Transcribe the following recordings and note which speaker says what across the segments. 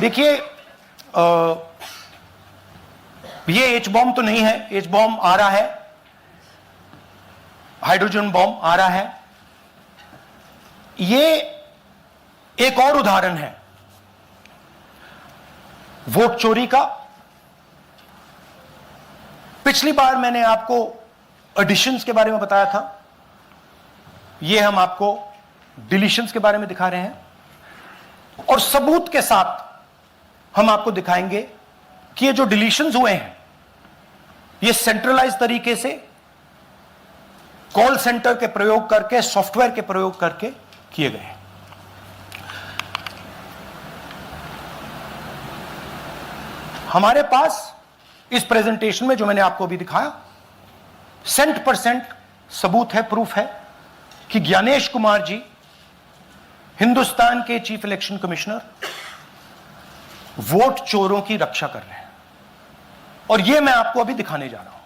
Speaker 1: देखिए, ये H bomb तो नहीं है, एच बॉम्ब आ रहा है, हाइड्रोजन बॉम्ब आ रहा है। ये एक और उदाहरण है वोट चोरी का। पिछली बार मैंने आपको एडिशंस के बारे में बताया था, ये हम आपको डिलीशंस के बारे में दिखा रहे हैं, और सबूत के साथ हम आपको दिखाएंगे कि ये जो डिलीशंस हुए हैं ये सेंट्रलाइज तरीके से कॉल सेंटर के प्रयोग करके, सॉफ्टवेयर के प्रयोग करके किए गए हैं। हमारे पास इस प्रेजेंटेशन में जो मैंने आपको अभी दिखाया 100% सबूत है, प्रूफ है कि ज्ञानेश कुमार जी हिंदुस्तान के चीफ इलेक्शन कमिश्नर वोट चोरों की रक्षा कर रहे हैं, और यह मैं आपको अभी दिखाने जा रहा हूं।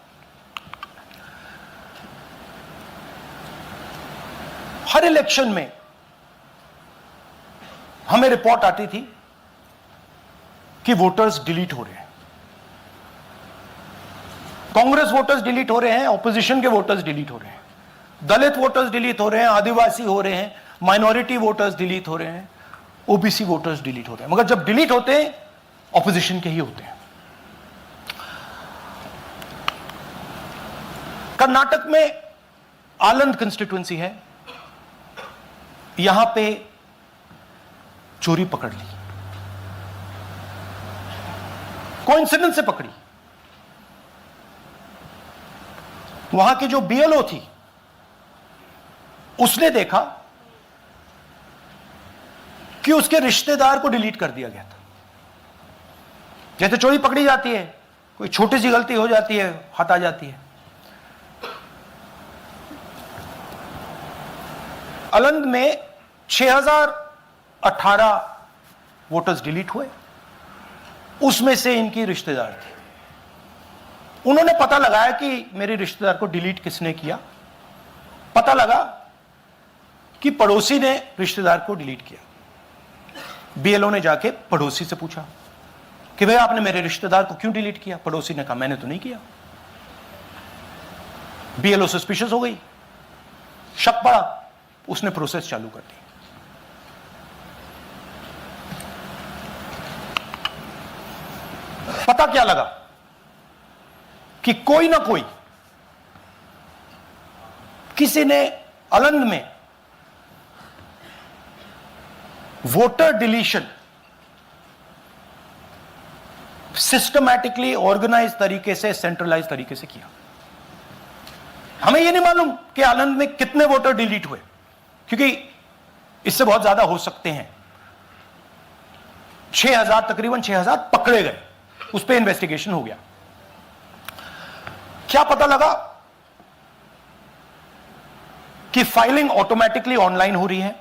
Speaker 1: हर इलेक्शन में हमें रिपोर्ट आती थी कि वोटर्स डिलीट हो रहे हैं, कांग्रेस वोटर्स डिलीट हो रहे हैं, ऑपोजिशन के वोटर्स डिलीट हो रहे हैं, दलित वोटर्स डिलीट हो रहे हैं, आदिवासी हो रहे हैं, माइनॉरिटी वोटर्स डिलीट हो रहे हैं, ओबीसी वोटर्स डिलीट हो रहे हैं। मगर जब डिलीट होते हैं ऑपोजिशन के ही होते हैं। कर्नाटक में आलंद कंस्टिट्यूएंसी है, यहां पे चोरी पकड़ ली, कोइंसिडेंस से पकड़ी। वहां की जो बीएलओ थी उसने देखा कि उसके रिश्तेदार को डिलीट कर दिया गया था। जैसे चोरी पकड़ी जाती है, कोई छोटी सी गलती हो जाती है, हाथ आ जाती है। आलंद में 6018 वोटर्स डिलीट हुए, उसमें से इनकी रिश्तेदार थे। उन्होंने पता लगाया कि मेरे रिश्तेदार को डिलीट किसने किया। पता लगा कि पड़ोसी ने रिश्तेदार को डिलीट किया। बीएलओ ने जाके पड़ोसी से पूछा कि भाई आपने मेरे रिश्तेदार को क्यों डिलीट किया? पड़ोसी ने कहा मैंने तो नहीं किया। बीएलओ सस्पिशियस हो गई, शक पड़ा, उसने प्रोसेस चालू कर दी। पता क्या लगा कि कोई ना कोई, किसी ने आलंद में वोटर डिलीशन सिस्टमैटिकली ऑर्गेनाइज तरीके से, सेंट्रलाइज तरीके से किया। हमें यह नहीं मालूम कि आलंद में कितने वोटर डिलीट हुए, क्योंकि इससे बहुत ज्यादा हो सकते हैं। 6000, तकरीबन 6000 पकड़े गए, उस पर इन्वेस्टिगेशन हो गया। क्या पता लगा कि फाइलिंग ऑटोमेटिकली ऑनलाइन हो रही है।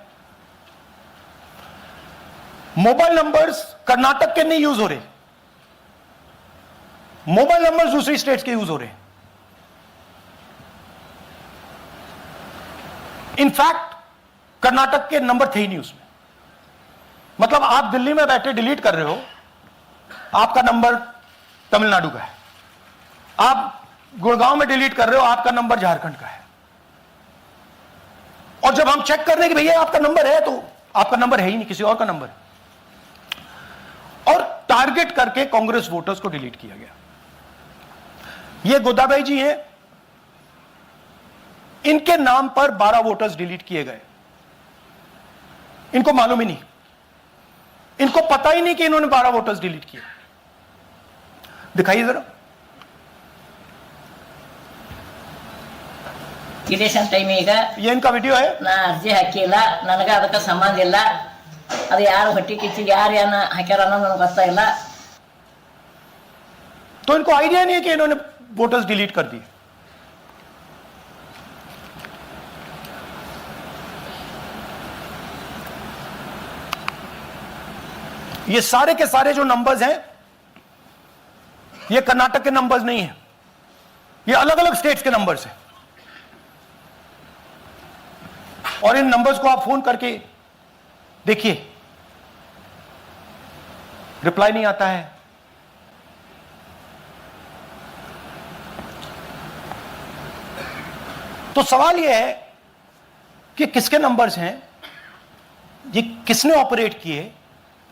Speaker 1: मोबाइल नंबर्स कर्नाटक के नहीं यूज हो रहे, मोबाइल नंबर्स दूसरी स्टेट्स के यूज हो रहे हैं। इनफैक्ट कर्नाटक के नंबर थे ही नहीं उसमें। मतलब आप दिल्ली में बैठे डिलीट कर रहे हो, आपका नंबर तमिलनाडु का है। आप गुड़गांव में डिलीट कर रहे हो, आपका नंबर झारखंड का है। और जब हम चेक कर रहे हैं कि भैया आपका नंबर है, तो आपका नंबर है ही नहीं, किसी और का नंबर है। और टारगेट करके कांग्रेस वोटर्स को डिलीट किया गया। ये गोदाबाई जी हैं, इनके नाम पर 12 वोटर्स डिलीट किए गए। इनको मालूम ही नहीं, इनको पता ही नहीं कि इन्होंने 12 वोटर्स डिलीट किए। दिखाइए जरा।
Speaker 2: ಇಲೆಕ್ಷನ್ ಟೈಮ್ ಈಗ
Speaker 1: ये इनका वीडियो है।
Speaker 2: ನಾ ಅರ್ಜಿ ಹಾಕಿಲ್ಲ, ನನಗೆ ಅದಕ್ಕೆ ಸಂಬಂಧ ಇಲ್ಲ, ಅದು ಯಾರು ಹೊಟ್ಟಿ ಕಿಚ್ಚಿಗೆ ಯಾರು ಏನ ಹಾಕ್ಯಾರ ಅನ್ನೋದು ನನಗೆ ಗೊತ್ತಾಗಿಲ್ಲ।
Speaker 1: तो इनको आइडिया नहीं है कि इन्होंने वोटर्स डिलीट कर दिए। ये सारे के सारे जो नंबर्स हैं ये कर्नाटक के नंबर्स नहीं है, ये अलग अलग स्टेट्स के नंबर्स हैं। और इन नंबर्स को आप फोन करके देखिए, रिप्लाई नहीं आता है। तो सवाल यह है कि किसके नंबर्स हैं, ये किसने ऑपरेट किए,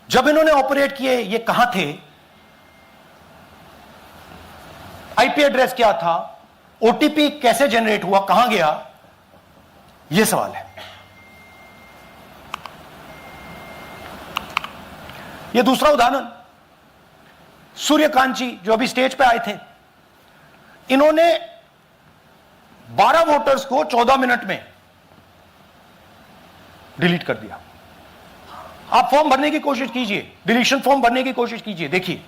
Speaker 1: जब इन्होंने ऑपरेट किए ये कहां थे, आईपी एड्रेस क्या था, ओटीपी कैसे जनरेट हुआ, कहां गया, यह सवाल है। यह दूसरा उदाहरण, सूर्यकांत जी जो अभी स्टेज पे आए थे, इन्होंने 12 वोटर्स को 14 मिनट में डिलीट कर दिया। आप फॉर्म भरने की कोशिश कीजिए, डिलीशन फॉर्म भरने की कोशिश कीजिए, देखिए।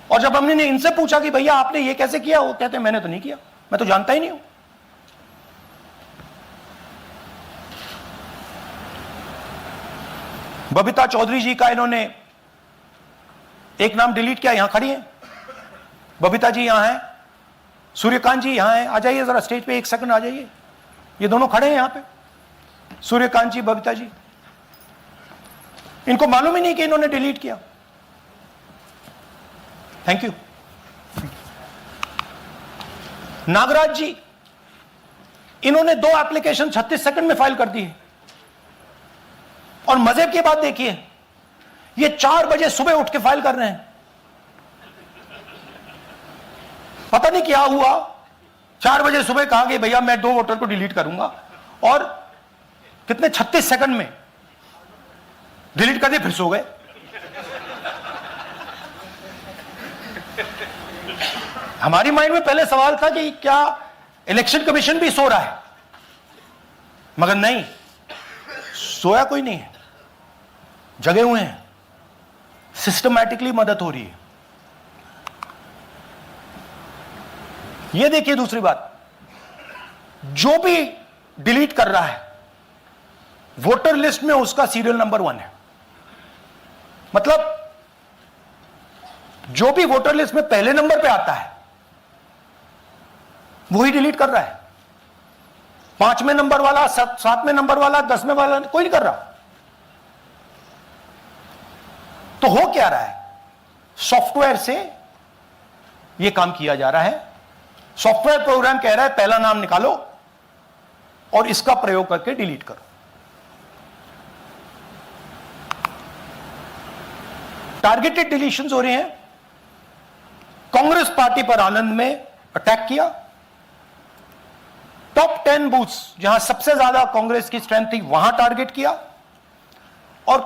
Speaker 1: और जब हमने इनसे पूछा कि भैया आपने ये कैसे किया, वो कहते हैं मैंने तो नहीं किया, मैं तो जानता ही नहीं हूं। बबीता चौधरी जी का इन्होंने एक नाम डिलीट किया, यहां खड़ी हैं बबीता जी, यहां है, सूर्यकांत जी यहां है, आ जाइए जरा स्टेज पे, एक सेकंड आ जाइए, ये दोनों खड़े हैं यहां पे, सूर्यकांत जी, बबीता जी। इनको मालूम ही नहीं कि इन्होंने डिलीट किया। Thank you. नागराज जी, इन्होंने 2 एप्लीकेशन 36 सेकंड में फाइल कर दी है। और मजे की बात देखिए, ये 4 बजे सुबह उठ के फाइल कर रहे हैं। पता नहीं क्या हुआ, 4 बजे सुबह कहा कि भैया मैं 2 वोटर को डिलीट करूंगा, और कितने 36 सेकंड में डिलीट कर दिए, फिर सो गए। हमारी माइंड में पहले सवाल था कि क्या इलेक्शन कमीशन भी सो रहा है, मगर नहीं, सोया कोई नहीं है, जगे हुए हैं, सिस्टमैटिकली मदद हो रही है। यह देखिए दूसरी बात, जो भी डिलीट कर रहा है वोटर लिस्ट में उसका सीरियल नंबर 1 है। मतलब जो भी वोटर लिस्ट में पहले नंबर पे आता है वही डिलीट कर रहा है। 5वें नंबर वाला, 7वें नंबर वाला, 10वें वाला कोई नहीं कर रहा। तो हो क्या रहा है, सॉफ्टवेयर से यह काम किया जा रहा है। सॉफ्टवेयर प्रोग्राम कह रहा है पहला नाम निकालो और इसका प्रयोग करके डिलीट करो। टारगेटेड डिलीशंस हो रहे हैं। कांग्रेस पार्टी पर आनंद में अटैक किया। टॉप 10 बूथ्स जहां सबसे ज्यादा कांग्रेस की स्ट्रेंथ थी वहां टारगेट किया। और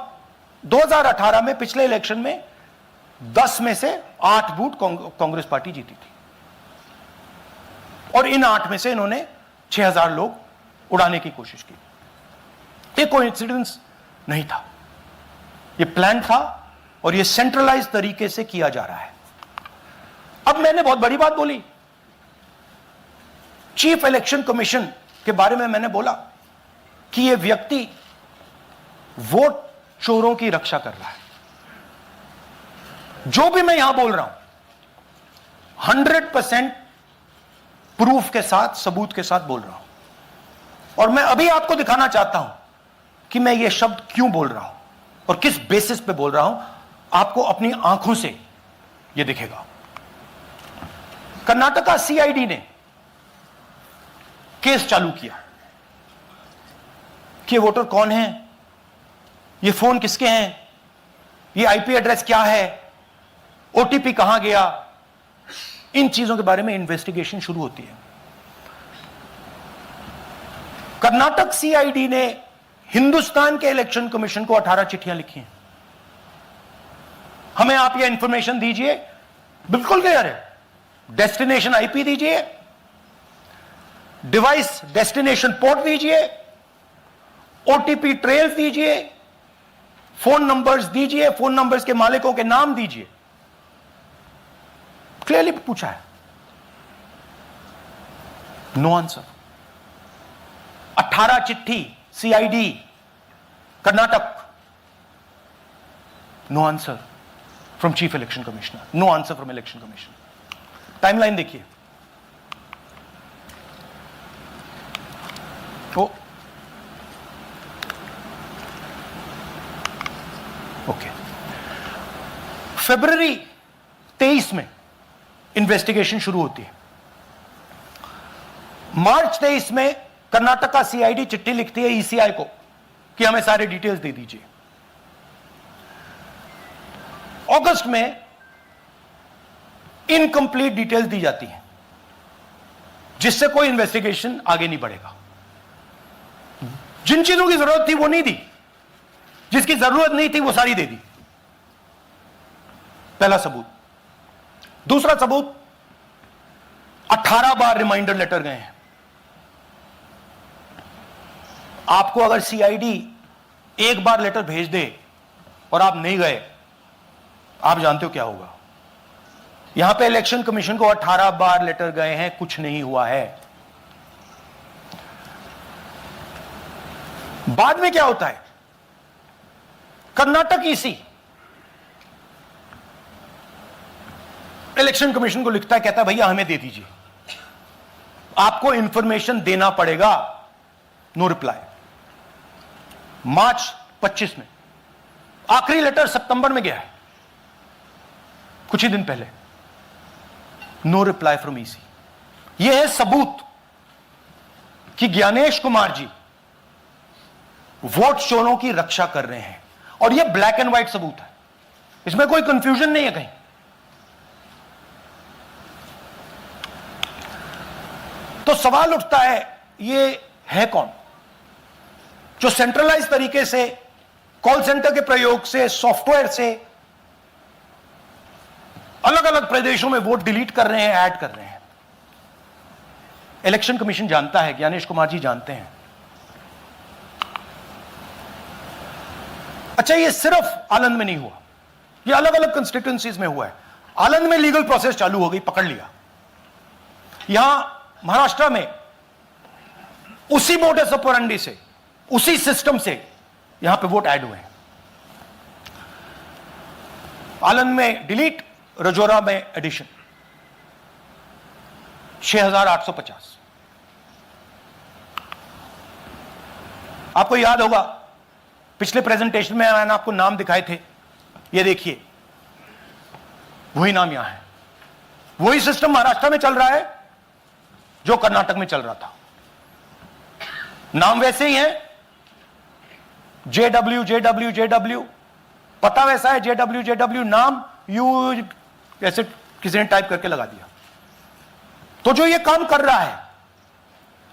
Speaker 1: 2018 में पिछले इलेक्शन में 10 में से 8 बूथ कांग्रेस पार्टी जीती थी, और इन 8 में से इन्होंने 6000 लोग उड़ाने की कोशिश की। ये कोइंसिडेंस नहीं था, ये प्लान था, और ये सेंट्रलाइज तरीके से किया जा रहा है। अब मैंने बहुत बड़ी बात बोली, चीफ इलेक्शन कमीशन के बारे में मैंने बोला कि यह व्यक्ति वोट चोरों की रक्षा कर रहा है। जो भी मैं यहां बोल रहा हूं 100% प्रूफ के साथ, सबूत के साथ बोल रहा हूं। और मैं अभी आपको दिखाना चाहता हूं कि मैं ये शब्द क्यों बोल रहा हूं और किस बेसिस पे बोल रहा हूं। आपको अपनी आंखों से ये दिखेगा। कर्नाटका सीआईडी ने केस चालू किया कि वोटर कौन है, ये फोन किसके हैं, ये आईपी एड्रेस क्या है, ओटीपी कहां गया, इन चीजों के बारे में इन्वेस्टिगेशन शुरू होती है। कर्नाटक सीआईडी ने हिंदुस्तान के इलेक्शन कमीशन को 18 चिट्ठियां लिखी हैं। हमें आप ये इंफॉर्मेशन दीजिए, बिल्कुल क्लियर है, डेस्टिनेशन आईपी दीजिए, डिवाइस डेस्टिनेशन पोर्ट दीजिए, ओटीपी ट्रेल दीजिए, फोन नंबर्स दीजिए, फोन नंबर्स के मालिकों के नाम दीजिए। क्लियरली पूछा है, नो आंसर। 18 चिट्ठी CID Karnataka, no answer from chief election commissioner, no answer from election commission. Timeline देखिए, ओके। फरवरी 23 में इन्वेस्टिगेशन शुरू होती है। मार्च 23 में कर्नाटक का सीआईडी चिट्ठी लिखती है ईसीआई को कि हमें सारे डिटेल्स दे दीजिए। अगस्त में इनकंप्लीट डिटेल्स दी जाती हैं, जिससे कोई इन्वेस्टिगेशन आगे नहीं बढ़ेगा। जिन चीजों की जरूरत थी वो नहीं दी, जिसकी जरूरत नहीं थी वो सारी दे दी। पहला सबूत। दूसरा सबूत, 18 बार रिमाइंडर लेटर गए हैं। आपको अगर सीआईडी एक बार लेटर भेज दे और आप नहीं गए, आप जानते हो क्या होगा। यहां पे इलेक्शन कमीशन को 18 बार लेटर गए हैं, कुछ नहीं हुआ है। बाद में क्या होता है, कर्नाटक ईसी इलेक्शन कमीशन को लिखता है, कहता है भैया हमें दे दीजिए, आपको इंफॉर्मेशन देना पड़ेगा। No reply. मार्च 25 में आखिरी लेटर सितंबर में गया है, कुछ ही दिन पहले। No reply from EC. यह है सबूत कि ज्ञानेश कुमार जी वोट चोरों की रक्षा कर रहे हैं, और यह ब्लैक एंड व्हाइट सबूत है, इसमें कोई कंफ्यूजन नहीं है कहीं। तो सवाल उठता है, ये है कौन जो सेंट्रलाइज तरीके से कॉल सेंटर के प्रयोग से, सॉफ्टवेयर से अलग अलग प्रदेशों में वोट डिलीट कर रहे हैं, ऐड कर रहे हैं। इलेक्शन कमीशन जानता है, ज्ञानेश कुमार जी जानते हैं। अच्छा, ये सिर्फ आनंद में नहीं हुआ, ये अलग अलग कंस्टिट्यूएंसीज में हुआ है। आनंद में लीगल प्रोसेस चालू हो गई, पकड़ लिया। यहां महाराष्ट्र में उसी मोडस ऑपरेंडी से, उसी सिस्टम से यहां पे वोट ऐड हुए हैं। आनंद में डिलीट, रजौरा में एडिशन। 6850। आपको याद होगा पिछले प्रेजेंटेशन में मैंने आपको नाम दिखाए थे, ये देखिए वही नाम यहां है। वही सिस्टम महाराष्ट्र में चल रहा है जो कर्नाटक में चल रहा था। नाम वैसे ही है, जेडब्ल्यू जेडब्ल्यू जेडब्ल्यू, पता वैसा है, जेडब्ल्यू जेडब्ल्यू, नाम यू ऐसे किसी ने टाइप करके लगा दिया। तो जो ये काम कर रहा है,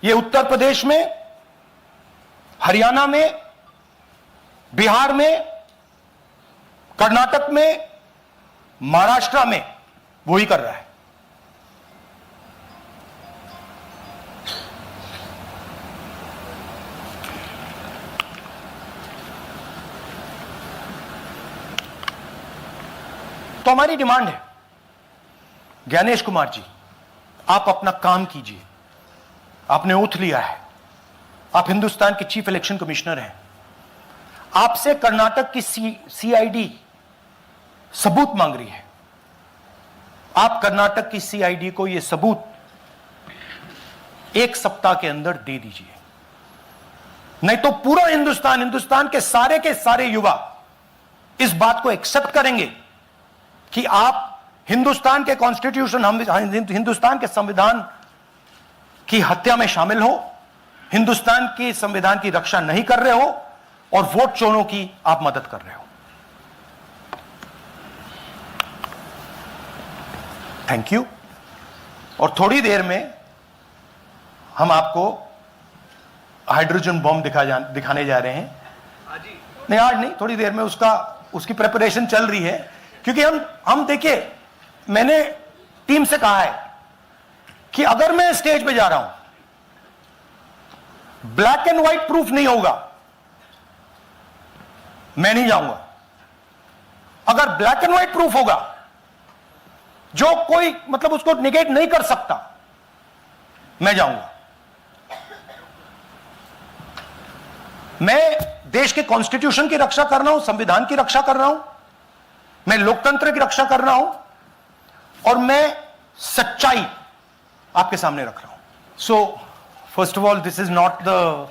Speaker 1: ये उत्तर प्रदेश में, हरियाणा में, बिहार में, कर्नाटक में, महाराष्ट्र में वही कर रहा है। तो हमारी डिमांड है, ज्ञानेश कुमार जी, आप अपना काम कीजिए। आपने ओथ लिया है, आप हिंदुस्तान के चीफ इलेक्शन कमिश्नर हैं। आपसे कर्नाटक की सीआईडी सबूत मांग रही है। आप कर्नाटक की सीआईडी को यह सबूत 1 सप्ताह के अंदर दे दीजिए, नहीं तो पूरा हिंदुस्तान के सारे युवा इस बात को एक्सेप्ट करेंगे कि आप हिंदुस्तान के कॉन्स्टिट्यूशन, हिंदुस्तान के संविधान की हत्या में शामिल हो, हिंदुस्तान के संविधान की रक्षा नहीं कर रहे हो, और वोट चोरों की आप मदद कर रहे हो। Thank you. और थोड़ी देर में हम आपको हाइड्रोजन बॉम्ब दिखाने जा रहे हैं। नहीं, आज नहीं, थोड़ी देर में उसकी प्रिपरेशन चल रही है। क्योंकि हम देखिए, मैंने टीम से कहा है कि अगर मैं स्टेज पे जा रहा हूं, ब्लैक एंड व्हाइट प्रूफ नहीं होगा, मैं नहीं जाऊंगा। अगर ब्लैक एंड व्हाइट प्रूफ होगा, जो कोई मतलब उसको निगेट नहीं कर सकता, मैं जाऊंगा। मैं देश के कॉन्स्टिट्यूशन की रक्षा कर रहा हूं, संविधान की रक्षा कर रहा हूं, मैं लोकतंत्र की रक्षा कर रहा हूं, और मैं सच्चाई आपके सामने रख रहा हूं। So first of all, this is not the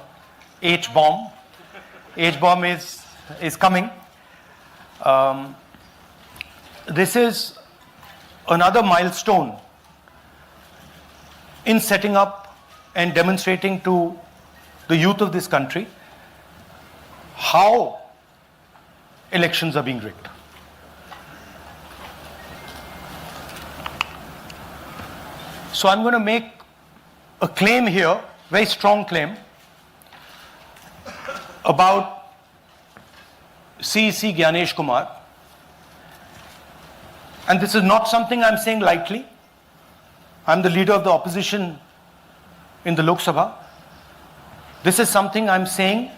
Speaker 1: H bomb. H bomb is coming. this is another milestone in setting up and demonstrating to the youth of this country how elections are being rigged. So I'm going to make a claim here, very strong claim, about CEC Gyanesh Kumar. And this is not something I'm saying lightly. I'm the leader of the opposition in the Lok Sabha. This is something I'm saying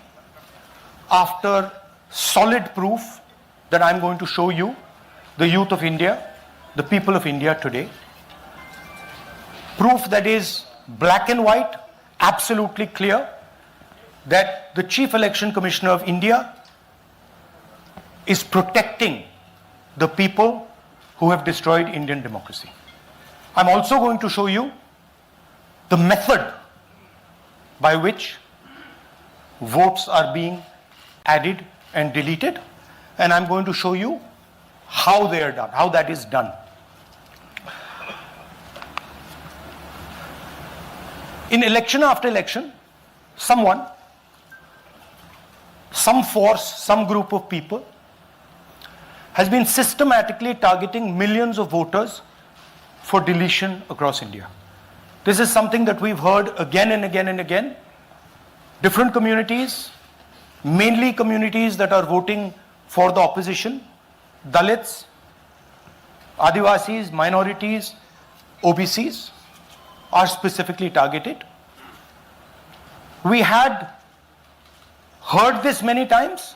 Speaker 1: after solid proof that I'm going to show you, the youth of India, the people of India today. Proof that is black and white, absolutely clear, that the Chief Election Commissioner of India is protecting the people who have destroyed Indian democracy. I'm also going to show you the method by which votes are being added and deleted, and I'm going to show you how they are done, how that is done. In election after election, someone, some force, some group of people has been systematically targeting millions of voters for deletion across India. This is something that we've heard again and again and again. Different communities, mainly communities that are voting for the opposition, Dalits, Adivasis, minorities, OBCs, are specifically targeted. We had heard this many times,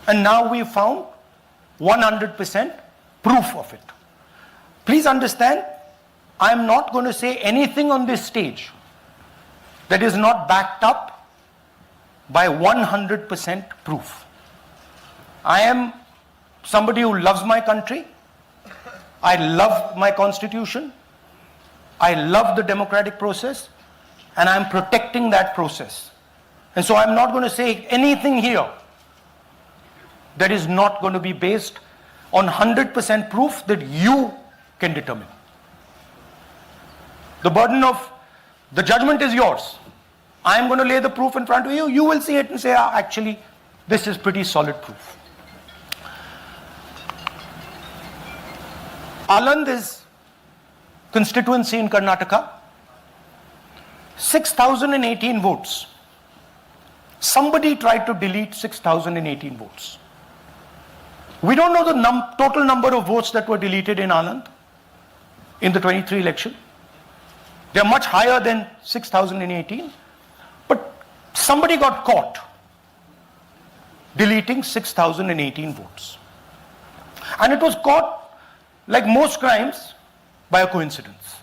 Speaker 1: and now we found 100% proof of it. Please understand, I am not going to say anything on this stage that is not backed up by 100% proof. I am somebody who loves my country. I love my constitution. I love the democratic process, and I'm protecting that process. And so I'm not going to say anything here that is not going to be based on 100% proof that you can determine. The burden of the judgment is yours. I am going to lay the proof in front of you. You will see it and say, actually, this is pretty solid proof. Aland is constituency in Karnataka. 6,018 votes. Somebody tried to delete 6,018 votes. We don't know the total number of votes that were deleted in Aland in the 23 election. They are much higher than 6,018. But somebody got caught deleting 6,018 votes. And it was caught, like most crimes, by a coincidence.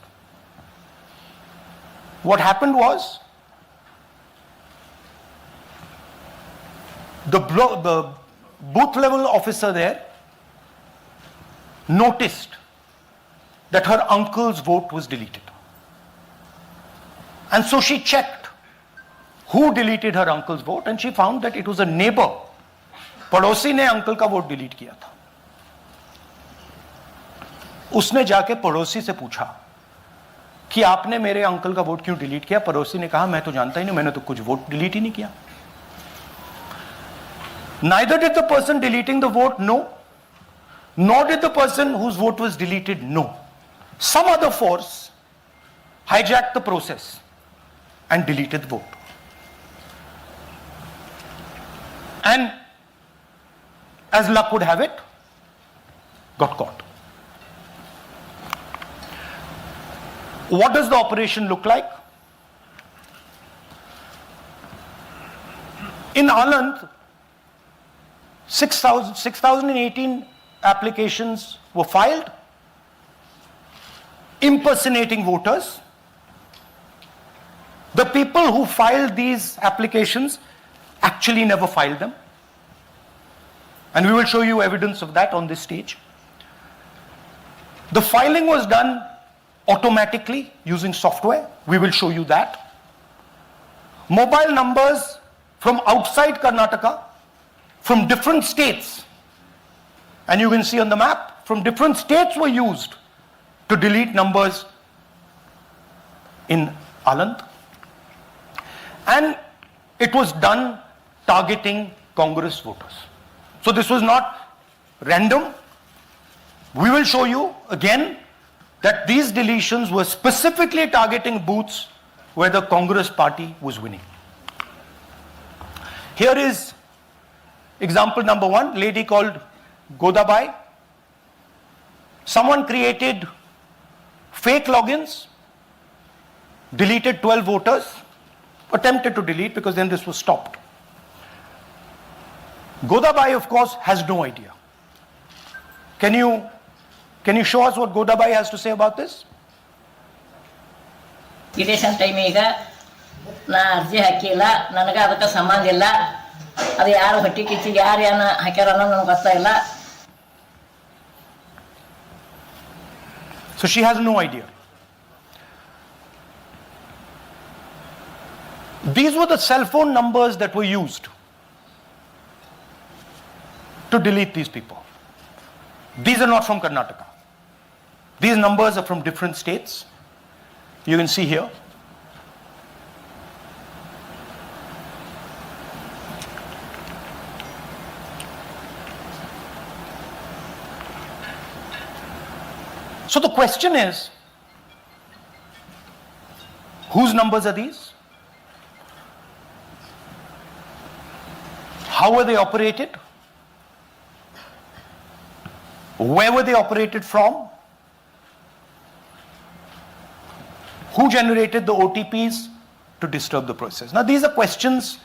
Speaker 1: What happened was, the booth level officer there noticed that her uncle's vote was deleted. And so she checked who deleted her uncle's vote, and she found that it was a neighbor. पड़ोसी ने uncle का vote delete किया था. उसने जाके पड़ोसी से पूछा कि आपने मेरे अंकल का वोट क्यों डिलीट किया. पड़ोसी ने कहा, मैं तो जानता ही नहीं, मैंने तो कुछ वोट डिलीट ही नहीं किया. Neither did the person deleting the vote know, nor did the person whose vote was deleted know. Some other force hijacked the process and deleted the vote. And as luck would have it, got caught. What does the operation look like? In Aland, 6,018 applications were filed, impersonating voters. The people who filed these applications actually never filed them. And we will show you evidence of that on this stage. The filing was done automatically using software. We will show you that. Mobile numbers from outside Karnataka, from different states, And you can see on the map, from different states were used to delete numbers in Aland. And it was done targeting Congress voters. So this was not random. We will show you again that these deletions were specifically targeting booths where the Congress party was winning. Here is example number 1, lady called Godabai. Someone created fake logins, deleted 12 voters, attempted to delete because then this was stopped. Godabai, of course, has no idea. Can you show us what Godabai has to say about this?
Speaker 2: Election ಟೈಮಿಗೆ ನಾ ಅರ್ಜಿ ಹಾಕಿಲ್ಲ, ನನಗೆ ಅದಕ್ಕೆ ಸಂಬಂಧ ಇಲ್ಲ. ಅದು ಯಾರು ಹೊಟ್ಟಿ ಕಿಚ್ಚಿಗೆ ಯಾರು ಏನು ಹಾಕ್ಯಾರ ಅನ್ನೋದು ನನಗೆ ಗೊತ್ತಾಗಿಲ್ಲ.
Speaker 1: So she has no idea. These were the cell phone numbers that were used to delete these people. These are not from Karnataka. These numbers are from different states. You can see here. So the question is, whose numbers are these? How were they operated? Where were they operated from? Who generated the OTPs to disturb the process? Now these are questions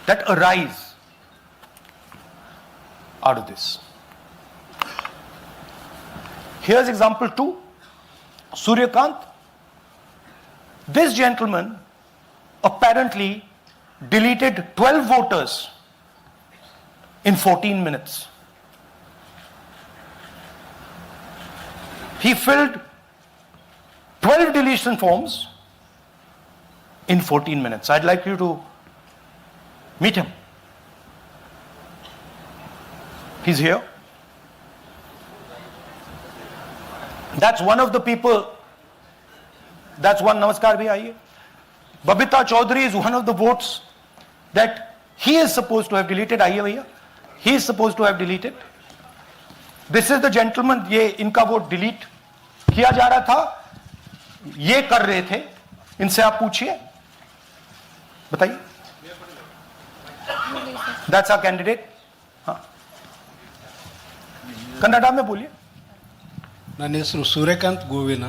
Speaker 1: that arise out of this. Here's example 2, Suryakant. This gentleman apparently deleted 12 voters in 14 minutes. He filled 12 deletion forms in 14 minutes. I'd like you to meet him. He's here. That's one of the people. That's one. Namaskar bhi aiye. Babita Chaudhary is one of the votes that he is supposed to have deleted. Aiye bhaiya. He is supposed to have deleted. This is the gentleman. ये इनका vote delete किया जा रहा था. ये कर रहे थे. इनसे आप पूछिए. बताइए. That's our candidate. हाँ. कन्नड़ा में बोलिए.
Speaker 3: ನನ್ನ ಹೆಸರು ಸೂರ್ಯಕಾಂತ್ ಗೋವಿನ.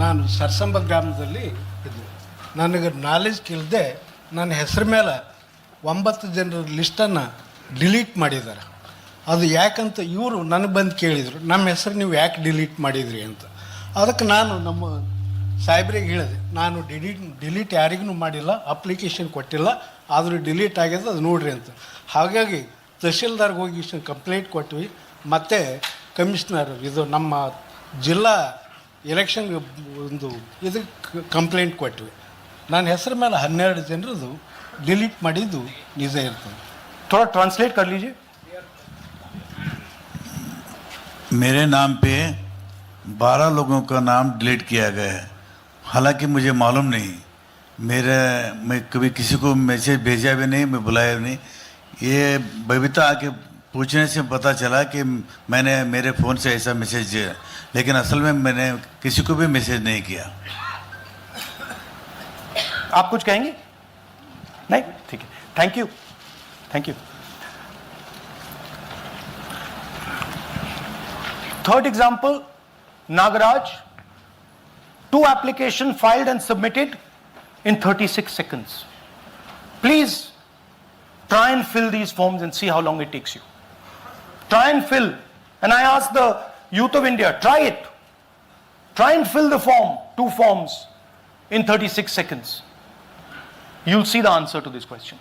Speaker 3: ನಾನು ಸರ್ಸಂಬ ಗ್ರಾಮದಲ್ಲಿ ಇದ್ದೆ. ನನಗೆ ನಾಲೆಜ್ ಇಲ್ಲದೆ ನನ್ನ ಹೆಸರು ಮೇಲೆ 9 ಜನರ ಲಿಸ್ಟನ್ನು ಡಿಲೀಟ್ ಮಾಡಿದ್ದಾರೆ. ಅದು ಯಾಕಂತ ಇವರು ನನಗೆ ಬಂದು ಕೇಳಿದರು, ನಮ್ಮ ಹೆಸರು ನೀವು ಯಾಕೆ ಡಿಲೀಟ್ ಮಾಡಿದ್ರಿ ಅಂತ. ಅದಕ್ಕೆ ನಾನು ನಮ್ಮ ಸಾಹೇಬ್ರಿಗೆ ಹೇಳಿದೆ, ನಾನು ಡಿಲೀಟ್ ಯಾರಿಗೂ ಮಾಡಿಲ್ಲ, ಅಪ್ಲಿಕೇಶನ್ ಕೊಟ್ಟಿಲ್ಲ, ಆದರೂ ಡಿಲೀಟ್ ಆಗ್ಯದ, ಅದು ನೋಡ್ರಿ ಅಂತ. ಹಾಗಾಗಿ ತಹಶೀಲ್ದಾರ್ಗೆ ಹೋಗಿ ಕಂಪ್ಲೇಂಟ್ ಕೊಟ್ವಿ. ಮತ್ತು ಕಮಿಷನರ್ ಇದು ನಮ್ಮ ಜಿಲ್ಲಾ ಎಲೆಕ್ಷನ್ಗೆ ಒಂದು ಇದಕ್ಕೆ ಕಂಪ್ಲೇಂಟ್ ಕೊಟ್ವಿ. ನನ್ನ ಹೆಸರು ಮೇಲೆ 12 ಜನರದು ಡಿಲೀಟ್ ಮಾಡಿದ್ದು ನಿಜ ಇರ್ತದೆ.
Speaker 1: थोड़ा ट्रांसलेट कर लीजिए.
Speaker 4: मेरे नाम पे 12 लोगों का नाम डिलीट किया गया है. हालांकि मुझे मालूम नहीं, मैं कभी किसी को मैसेज भेजा भी नहीं, मैं बुलाया भी नहीं. ये बबीता आके पूछने से पता चला कि मैंने मेरे फ़ोन से ऐसा मैसेज दिया, लेकिन असल में मैंने किसी को भी मैसेज नहीं किया.
Speaker 1: आप कुछ कहेंगे? नहीं? ठीक है. Thank you. Thank you. Third example, Nagaraj. 2 applications filed and submitted in 36 seconds. Please try and fill these forms and see how long it takes you. Try and fill. And I ask the youth of India, try it. Try and fill the form, 2 forms in 36 seconds. You'll see the answer to this question.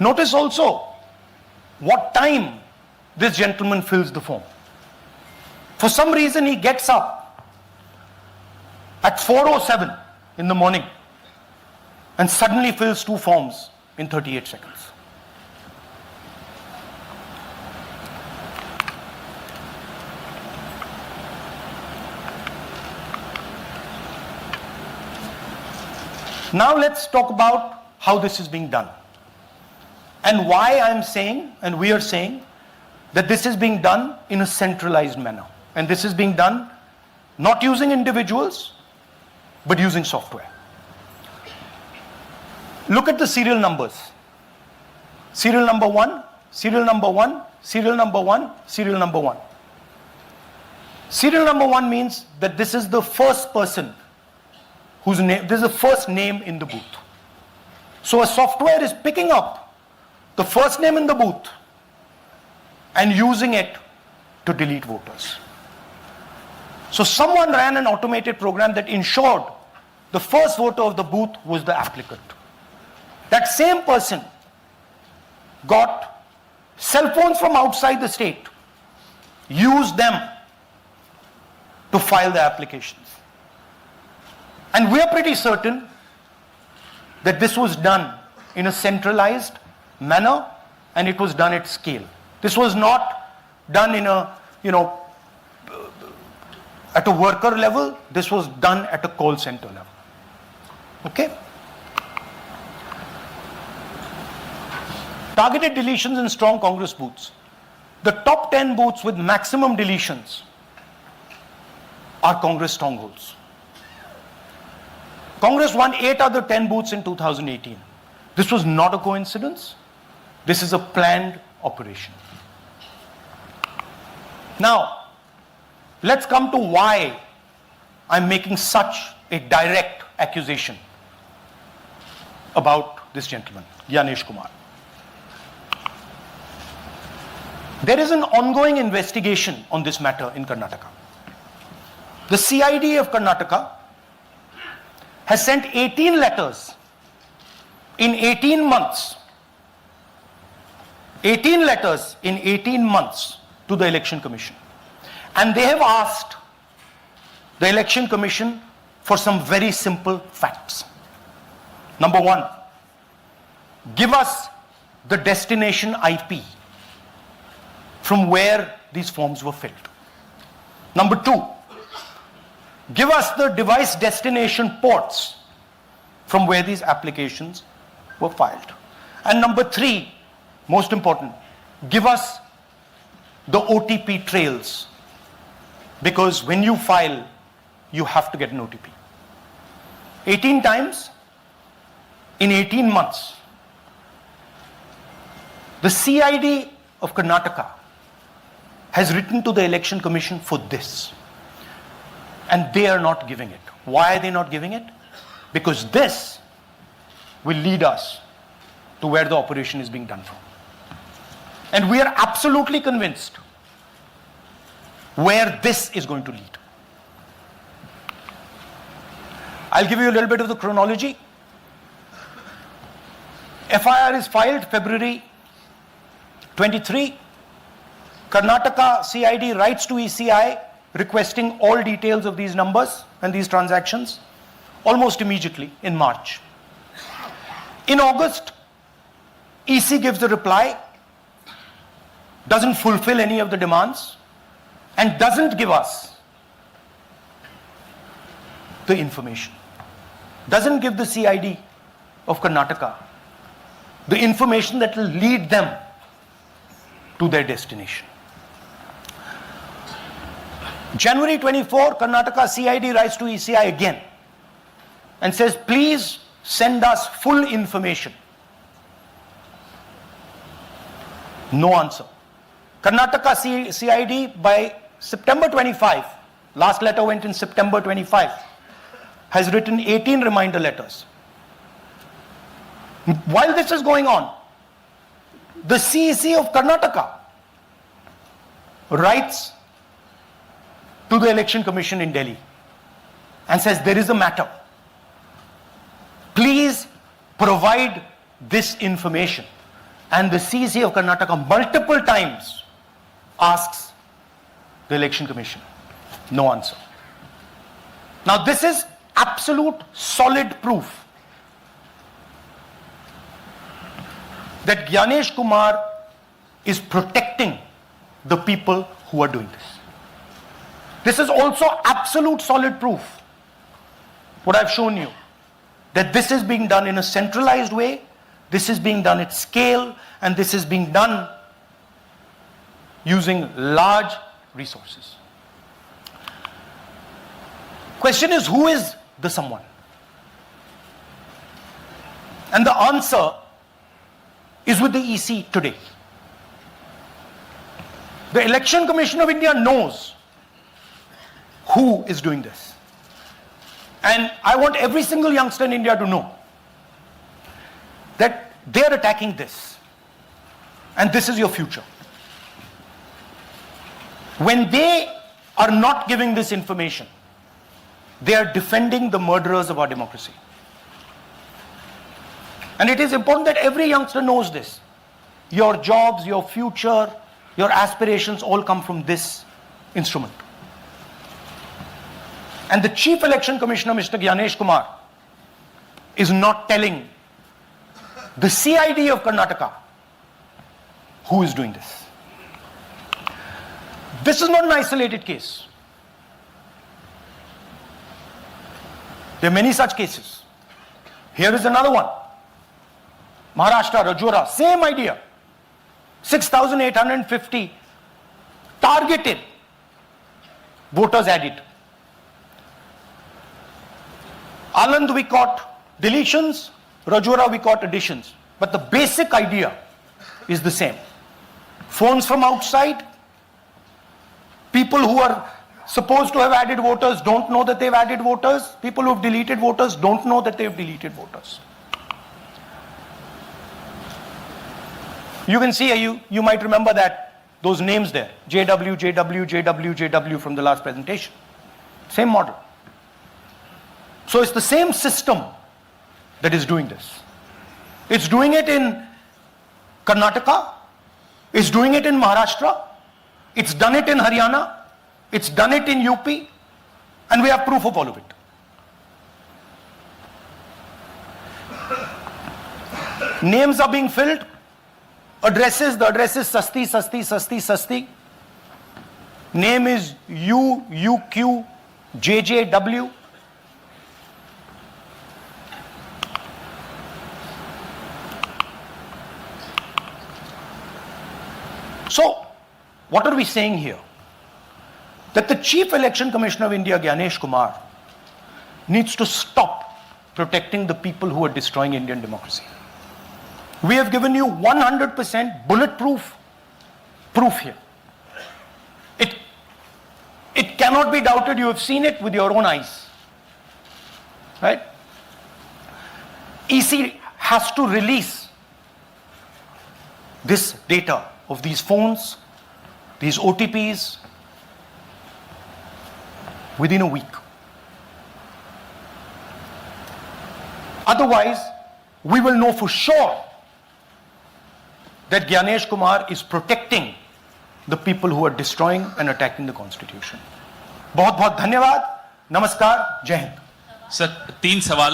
Speaker 1: Notice also what time this gentleman fills the form. For some reason he gets up at 4:07 in the morning and suddenly fills 2 forms in 38 seconds. Now let's talk about how this is being done and why I'm saying, and we are saying, that this is being done in a centralized manner. And this is being done not using individuals, but using software. Look at the serial numbers. Serial number 1, serial number 1, serial number 1, serial number 1. Serial number 1 means that this is the first person whose name, this is the first name in the booth. So a software is picking up the first name in the booth and using it to delete voters. So someone ran an automated program that ensured the first voter of the booth was the applicant. That same person got cell phones from outside the state, used them to file the applications. And we are pretty certain that this was done in a centralized manner and it was done at scale. This was not done in a, at a worker level. This was done at a call center level. Okay? Targeted deletions in strong Congress booths. The top 10 booths with maximum deletions are Congress strongholds. Congress won 8 other 10 booths in 2018. This was not a coincidence. This is a planned operation. Now, let's come to why I'm making such a direct accusation about this gentleman, Gyanesh Kumar. There is an ongoing investigation on this matter in Karnataka. The CID of Karnataka has sent 18 letters in 18 months. 18 letters in 18 months to the Election Commission. And they have asked the Election Commission for some very simple facts. Number 1, give us the destination IP from where these forms were filled. Number 2, give us the device destination ports from where these applications were filed. And number 3, most important, give us the OTP trails, because when you file, you have to get an OTP. 18 times in 18 months. The CID of Karnataka has written to the Election Commission for this. And they are not giving it. Why are they not giving it? Because this will lead us to where the operation is being done from. And we are absolutely convinced where this is going to lead. I'll give you a little bit of the chronology. FIR is filed February 23. Karnataka CID writes to ECI requesting all details of these numbers and these transactions almost immediately in March. In August, EC gives a reply, doesn't fulfill any of the demands, and doesn't give us the information. Doesn't give the CID of Karnataka the information that will lead them to their destination. January 24, Karnataka CID writes to ECI again and says, please send us full information. No answer. Karnataka CID by September 25, last letter went in September 25, has written 18 reminder letters. While this is going on, the CEC of Karnataka writes to the Election Commission in Delhi and says, there is a matter. Please provide this information. And the CEC of Karnataka multiple times asks the Election Commission. No answer. Now this is absolute solid proof that Gyanesh Kumar is protecting the people who are doing this. This is also absolute solid proof, what I've shown you, that this is being done in a centralized way, this is being done at scale, and this is being done using large resources. Question is, who is the someone? And the answer is with the EC today. The Election Commission of India knows who is doing this. And I want every single youngster in India to know that they are attacking this. And this is your future. When they are not giving this information, they are defending the murderers of our democracy. And it is important that every youngster knows this. Your jobs, your future, your aspirations all come from this instrument. And the Chief Election Commissioner, Mr. Gyanesh Kumar, is not telling the CID of Karnataka who is doing this. This is not an isolated case. There are many such cases. Here is another one. Maharashtra, Rajora, same idea. 6,850 targeted voters added. Anand we caught deletions, Rajora we caught additions. But the basic idea is the same. Phones from outside, people who are supposed to have added voters don't know that they've added voters, people who have deleted voters don't know that they've deleted voters. You can see, you might remember that, those names there, JW, JW, JW, JW from the last presentation. Same model. So it's the same system that is doing this. It's doing it in Karnataka, it's doing it in Maharashtra, it's done it in Haryana, it's done it in UP, and we have proof of all of it. Names are being filled. Addresses, the address is Sasti, Sasti, Sasti, Sasti. Name is UQ, JJW. So, what are we saying here? That the Chief Election Commissioner of India, Gyanesh Kumar, needs to stop protecting the people who are destroying Indian democracy. We have given you 100% bulletproof proof here. It cannot be doubted. You have seen it with your own eyes. Right? EC has to release this data of these phones, these OTPs, within a week. Otherwise, we will know for sure that Gyanesh Kumar is protecting the people who are destroying and attacking the constitution. बहुत बहुत धन्यवाद, नमस्कार, जय Hind.
Speaker 5: Sir 3 सवाल।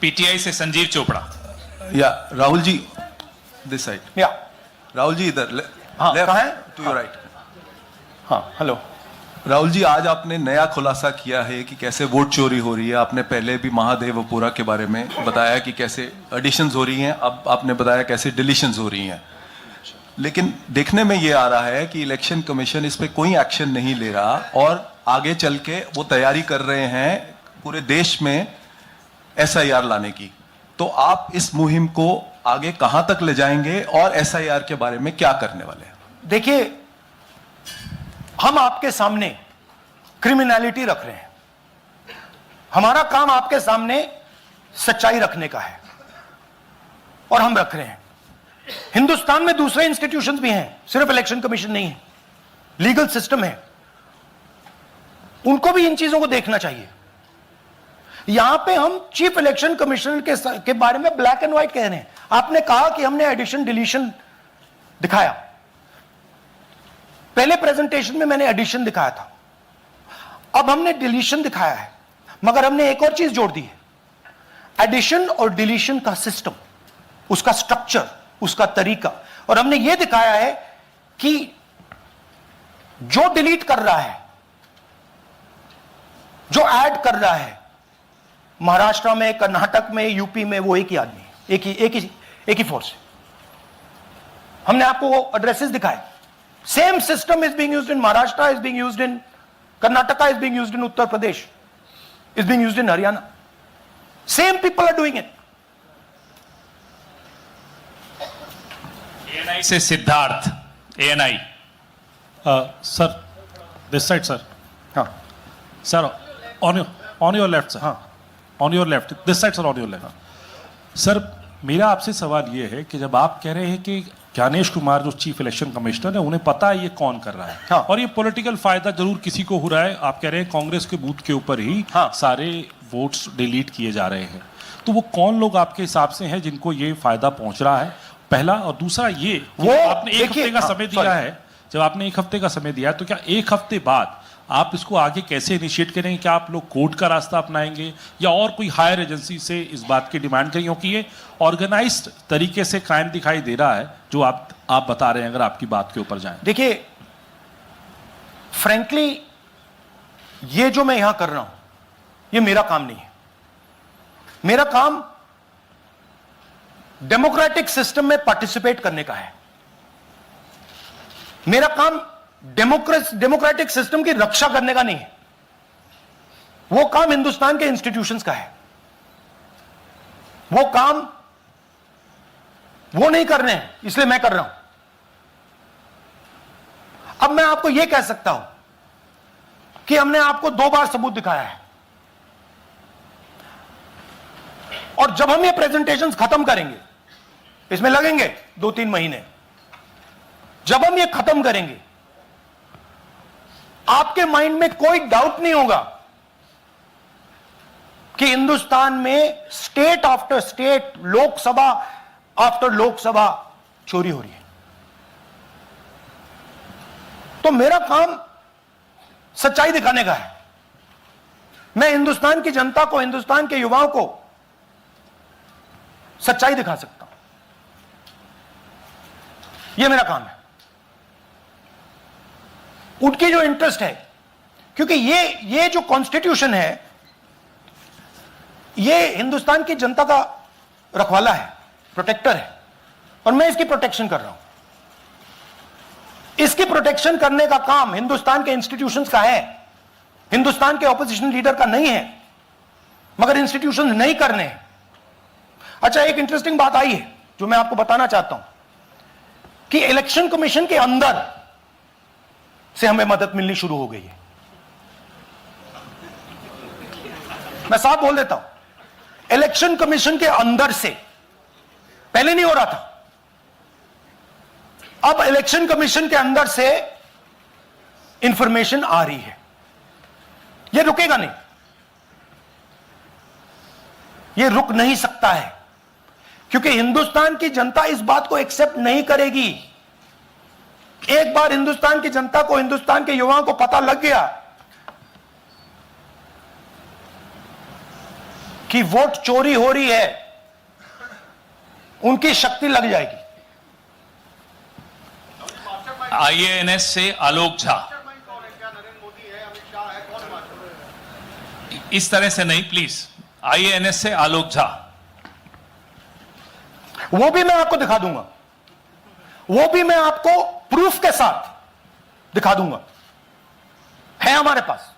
Speaker 5: PTI से संजीव चोपड़ा।
Speaker 6: या Rahul ji, this side.
Speaker 1: या
Speaker 6: राहुल जी इधर,
Speaker 1: हाँ, कहाँ है?
Speaker 6: To your right.
Speaker 1: हाँ, हेलो।
Speaker 6: राहुल जी, आज आपने नया खुलासा किया है कि कैसे वोट चोरी हो रही है। आपने पहले भी महादेवपुरा के बारे में बताया कि कैसे एडिशंस हो रही हैं, अब आपने बताया कैसे डिलीशंस हो रही हैं। लेकिन देखने में ये आ रहा है कि इलेक्शन कमीशन इस पे कोई एक्शन नहीं ले रहा और आगे चल के वो तैयारी कर रहे हैं पूरे देश में SIR लाने की। तो आप इस मुहिम को आगे कहां तक ले जाएंगे और SIR के बारे में क्या करने वाले हैं?
Speaker 1: देखिए, हम आपके सामने क्रिमिनलिटी रख रहे हैं। हमारा काम आपके सामने सच्चाई रखने का है और हम रख रहे हैं। हिंदुस्तान में दूसरे इंस्टीट्यूशंस भी हैं, सिर्फ इलेक्शन कमीशन नहीं है, लीगल सिस्टम है, उनको भी इन चीजों को देखना चाहिए। यहां पे हम चीफ इलेक्शन कमिश्नर के बारे में ब्लैक एंड व्हाइट कह रहे हैं। आपने कहा कि हमने एडिशन डिलीशन दिखाया, पहले प्रेजेंटेशन में मैंने एडिशन दिखाया था, अब हमने डिलीशन दिखाया है, मगर हमने एक और चीज जोड़ दी है, एडिशन और डिलीशन का सिस्टम। उसका स्ट्रक्चर, उसका तरीका। और हमने यह दिखाया है कि जो डिलीट कर रहा है, जो ऐड कर रहा है, महाराष्ट्र में, कर्नाटक में, यूपी में, वो एक ही आदमी है, एक ही फोर्स है। हमने आपको वो एड्रेसेस दिखाए। Same system is being used in Maharashtra, is being used in Karnataka, is being used in Uttar Pradesh, is being used in Haryana. Same people are doing it.
Speaker 5: ANI से Siddharth, ANI।
Speaker 7: Sir, this side, sir.
Speaker 1: हाँ
Speaker 7: Sir, on your left, sir.
Speaker 1: हाँ
Speaker 7: On your left. This side, sir, on your left. Sir, मेरा आपसे सवाल ये है कि जब आप कह रहे हैं कि ज्ञानेश कुमार जो चीफ इलेक्शन कमिश्नर है, उन्हें पता है ये कौन कर रहा है,
Speaker 1: हाँ।
Speaker 7: और ये पॉलिटिकल फायदा जरूर किसी को हो रहा है। आप कह रहे हैं कांग्रेस के बूथ के ऊपर ही
Speaker 1: हाँ।
Speaker 7: सारे वोट्स डिलीट किए जा रहे हैं, तो वो कौन लोग आपके हिसाब से हैं जिनको ये फायदा पहुंच रहा है, पहला। और दूसरा ये कि
Speaker 1: वो
Speaker 7: आपने एक
Speaker 1: देखिए,
Speaker 7: हफ्ते का
Speaker 1: हाँ,
Speaker 7: समय दिया
Speaker 1: sorry।
Speaker 7: है, जब आपने एक हफ्ते का समय दिया है, तो क्या एक हफ्ते बाद आप इसको आगे कैसे इनिशिएट करेंगे? क्या आप लोग कोर्ट का रास्ता अपनाएंगे या और कोई हायर एजेंसी से इस बात की डिमांड करेंगे? क्योंकि ये ऑर्गेनाइज्ड तरीके से क्राइम दिखाई दे रहा है जो आप बता रहे हैं, अगर आपकी बात के ऊपर जाएं।
Speaker 1: देखिए, फ्रैंकली ये जो मैं यहां कर रहा हूं, ये मेरा काम नहीं है। मेरा काम डेमोक्रेटिक सिस्टम में पार्टिसिपेट करने का है। मेरा काम डेमोक्रेटिक सिस्टम की रक्षा करने का नहीं है। वो काम हिंदुस्तान के इंस्टीट्यूशंस का है। वो काम वो नहीं कर रहे हैं, इसलिए मैं कर रहा हूं। अब मैं आपको यह कह सकता हूं कि हमने आपको 2 बार सबूत दिखाया है, और जब हम ये प्रेजेंटेशंस खत्म करेंगे, इसमें लगेंगे 2-3 महीने, जब हम ये खत्म करेंगे, आपके माइंड में कोई डाउट नहीं होगा कि हिंदुस्तान में state after state, Lok Sabha after Lok Sabha चोरी हो रही है। तो मेरा काम सच्चाई दिखाने का है। मैं हिंदुस्तान की जनता को, हिंदुस्तान के युवाओं को सच्चाई दिखा सकता हूं। यह मेरा काम है। उनकी जो इंटरेस्ट है, क्योंकि ये जो कॉन्स्टिट्यूशन है, ये हिंदुस्तान की जनता का रखवाला है, प्रोटेक्टर है, और मैं इसकी प्रोटेक्शन कर रहा हूं। इसकी प्रोटेक्शन करने का काम हिंदुस्तान के इंस्टीट्यूशंस का है, हिंदुस्तान के ऑपोजिशन लीडर का नहीं है। मगर इंस्टीट्यूशंस नहीं करने हैं। अच्छा, एक इंटरेस्टिंग बात आई है जो मैं आपको बताना चाहता हूं कि इलेक्शन कमीशन के अंदर से हमें मदद मिलनी शुरू हो गई है। मैं साफ बोल देता हूं, इलेक्शन कमीशन के अंदर से, पहले नहीं हो रहा था, अब इलेक्शन कमीशन के अंदर से इंफॉर्मेशन आ रही है। यह रुकेगा नहीं, यह रुक नहीं सकता है, क्योंकि हिंदुस्तान की जनता इस बात को एक्सेप्ट नहीं करेगी। एक बार हिंदुस्तान की जनता को, हिंदुस्तान के युवाओं को पता लग गया कि वोट चोरी हो रही है, उनकी शक्ति लग जाएगी।
Speaker 5: IANS से आलोक झा। इस तरह से नहीं प्लीज। IANS से आलोक झा।
Speaker 1: वो भी मैं आपको दिखा दूंगा, वो भी मैं आपको प्रूफ के साथ दिखा दूंगा, है हमारे पास।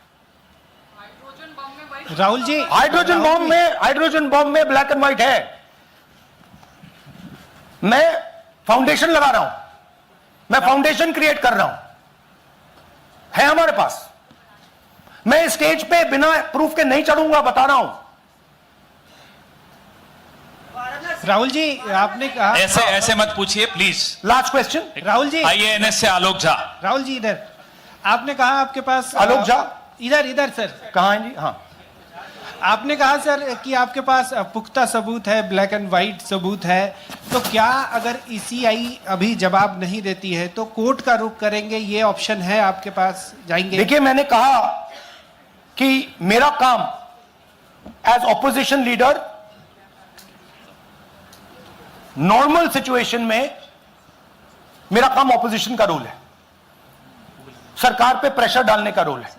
Speaker 8: राहुल जी,
Speaker 1: हाइड्रोजन बॉम्ब में ब्लैक एंड व्हाइट है। मैं फाउंडेशन लगा रहा हूं, मैं फाउंडेशन क्रिएट कर रहा हूं, है हमारे पास। मैं स्टेज पे बिना प्रूफ के नहीं चढ़ूंगा, बता रहा हूं।
Speaker 8: राहुल जी, आपने कहा,
Speaker 5: ऐसे मत पूछिए please.
Speaker 1: Last question,
Speaker 8: Rahul ji,
Speaker 5: IANS से आलोक झा।
Speaker 8: राहुल जी इधर। आपने कहा आपके पास
Speaker 1: आलोक झा,
Speaker 8: इधर सर।
Speaker 1: कहां हैं जी? हाँ,
Speaker 8: आपने कहा सर कि आपके पास पुख्ता सबूत है, ब्लैक एंड व्हाइट सबूत है, तो क्या अगर ECI अभी जवाब नहीं देती है तो कोर्ट का रुख करेंगे, ये ऑप्शन है आपके पास, जाएंगे?
Speaker 1: देखिए, मैंने कहा कि मेरा काम as opposition leader normal situation में मेरा काम ऑपोजिशन का रोल है, सरकार पे प्रेशर डालने का रोल है।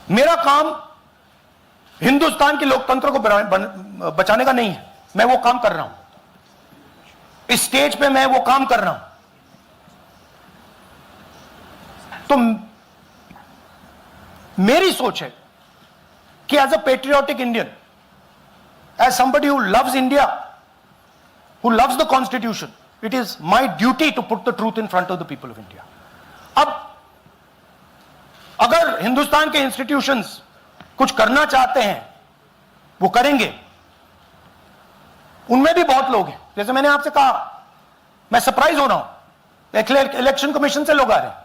Speaker 1: मेरा काम हिंदुस्तान के लोकतंत्र को बचाने का नहीं है। मैं वो काम कर रहा हूं, इस स्टेज पे मैं वो काम कर रहा हूं। तो मेरी सोच है कि as a patriotic Indian, as somebody who loves India, who loves the constitution, it is my duty to put the truth in front of the people of India. अब अगर हिंदुस्तान के इंस्टीट्यूशंस कुछ करना चाहते हैं, वो करेंगे। उनमें भी बहुत लोग हैं, जैसे मैंने आपसे कहा, मैं सरप्राइज हो रहा हूं, इलेक्शन कमीशन से लोग आ रहे हैं,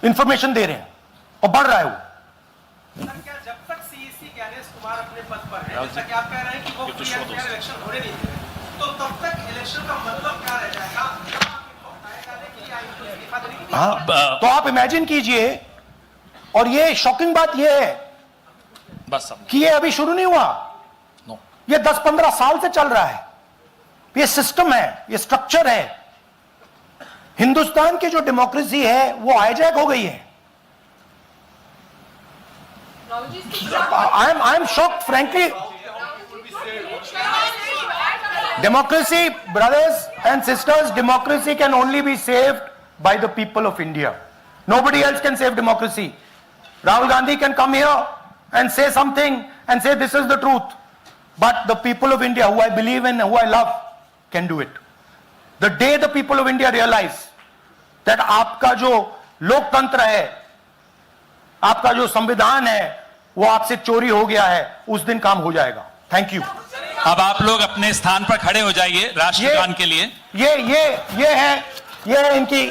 Speaker 1: इंफॉर्मेशन दे रहे हैं और बढ़ रहा है वो।
Speaker 8: सर, क्या जब तक सीईसी ज्ञानेश कुमार अपने पद पर है, जैसा कि आप कह रहे हैं कि वो फ्री एंड फेयर इलेक्शन होने नहीं दे रहे, तो तब तक इलेक्शन का मतलब क्या रह जाएगा?
Speaker 1: हाँ, तो आप इमेजिन कीजिए, और ये शॉकिंग बात ये है
Speaker 7: बस
Speaker 1: कि ये अभी शुरू नहीं हुआ, ये 10-15 साल से चल रहा है। ये सिस्टम है, ये स्ट्रक्चर है। हिंदुस्तान की जो डेमोक्रेसी है वो हाईजैक हो गई है। I am shocked frankly. Democracy, brothers and sisters, democracy can only be saved by the people of India. Nobody else can save democracy. Rahul Gandhi can come here and say something and say this is the truth. But the people of India, who I believe in, who I love, can do it. The day the people of India realize that आपका जो लोकतंत्र है, आपका जो संविधान है, वो आपसे चोरी हो गया है, उस दिन काम हो जाएगा। Thank you.
Speaker 5: अब आप लोग अपने स्थान पर खड़े हो जाइए राष्ट्रगान के लिए।
Speaker 1: ये है इनकी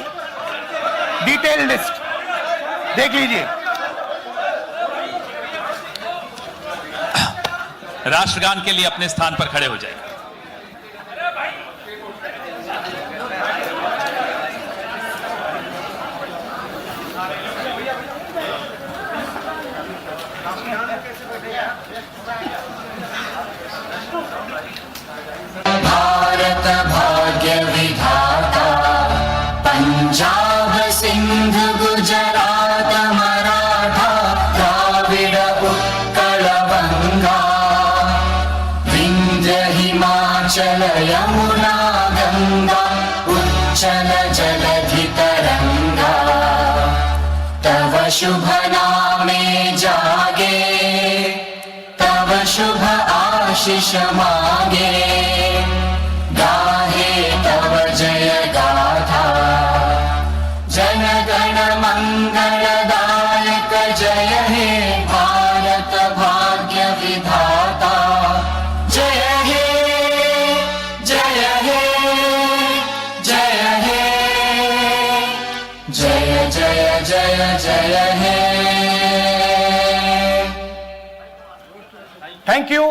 Speaker 1: डिटेल लिस्ट, देख लीजिए।
Speaker 5: राष्ट्रगान के लिए अपने स्थान पर खड़े हो जाइए।
Speaker 9: भारत भाग्य विधाता, पंजाब सिंध गुजरात मराठा द्राविड उत्कल बंगा, विंध्य हिमाचल यमुना गंगा, उच्चल जलधि तरंगा, तव शुभ नामे जागे, तव शुभ आशीष मांगे, गाहे तव जय गाथा, जन गण मंगलदायक जय हे भारत भाग्य विधाता, जय हे जय हे जय हे जय जय जय जय हे।
Speaker 1: Thank you.